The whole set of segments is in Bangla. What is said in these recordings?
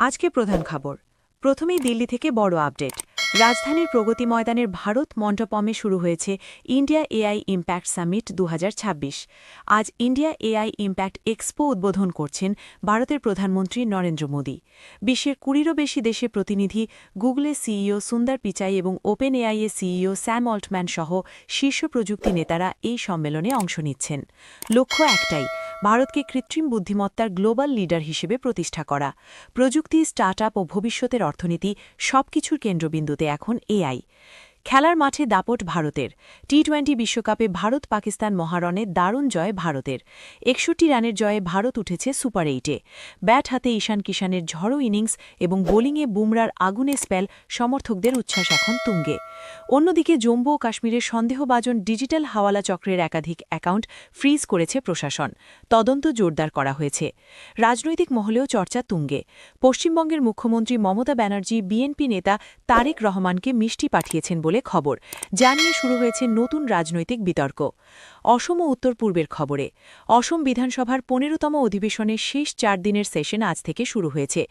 আজকে প্রধান খবর। প্রথমেই দিল্লি থেকে বড় আপডেট। রাজধানীর প্রগতি ময়দানের ভারত মণ্ডপমে শুরু হয়েছে ইন্ডিয়া এআই ইম্প্যাক্ট সামিট ২০২৬। আজ ইন্ডিয়া এআই ইম্প্যাক্ট এক্সপো উদ্বোধন করছেন ভারতের প্রধানমন্ত্রী নরেন্দ্র মোদী। বিশ্বের ২০-এরও বেশি দেশে প্রতিনিধি, গুগলের সিইও সুন্দর পিচাই এবং ওপেন এআইয়ের সিইও স্যাম অল্টম্যান সহ শীর্ষ প্রযুক্তি নেতারা এই সম্মেলনে অংশ নিচ্ছেন। লক্ষ্য একটাই, ভারতকে কৃত্রিম বুদ্ধিমত্তার গ্লোবাল লিডার হিসেবে প্রতিষ্ঠা করা। প্রযুক্তি, স্টার্টআপ ও ভবিষ্যতের অর্থনীতি সবকিছুর কেন্দ্রবিন্দুতে এখন এআই। খেলার মাঠে দাপট ভারতের। টি-20 বিশ্বকাপে ভারত-পাকিস্তান মহারণে দারুণ জয় ভারতের। ৬১ রানের জয়ে ভারত উঠেছে সুপার 8-এ। ব্যাট হাতে ঈশান কিষানের ঝড়ো ইনিংস এবং বোলিংয়ে বুমরার আগুনে স্পেল সমর্থকদের উচ্ছ্বাস এখন তুঙ্গে। অন্যদিকে জম্মু ও কাশ্মীরের সন্দেহভাজন ডিজিটাল হাওয়ালা চক্রের একাধিক অ্যাকাউন্ট ফ্রিজ করেছে প্রশাসন। তদন্ত জোরদার করা হয়েছে। রাজনৈতিক মহলেও চর্চা তুঙ্গে। পশ্চিমবঙ্গের মুখ্যমন্ত্রী মমতা ব্যানার্জি বিএনপি নেতা তারেক রহমানকে মিষ্টি পাঠিয়েছেন বলে খবর, যা নিয়ে শুরু হয়েছে নতুন রাজনৈতিক বিতর্ক। অসম ও উত্তর পূর্বের খবরে। অসম বিধানসভার ১৫তম অধিবেশনের শেষ ৪ দিনের সেশন আজ থেকে শুরু হয়েছে।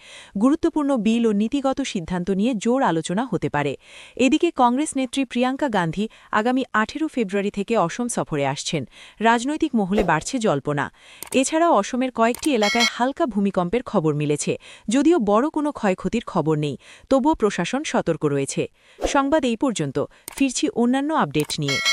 গুরুত্বপূর্ণ বিল ও নীতিগত সিদ্ধান্ত নিয়ে জোর আলোচনা হতে পারে। এদিকে কংগ্রেস নেত্রী প্রিয়াঙ্কা গান্ধী আগামী ১৮ ফেব্রুয়ারি থেকে অসম সফরে আসছেন। রাজনৈতিক মহলে বাড়ছে জল্পনা। এছাড়াও অসমের কয়েকটি এলাকায় হালকা ভূমিকম্পের খবর মিলেছে। যদিও বড় কোনো ক্ষয়ক্ষতির খবর নেই, তবুও প্রশাসন সতর্ক রয়েছে। সংবাদ এই পর্যন্ত। ফিরছি অন্যান্য আপডেট নিয়ে।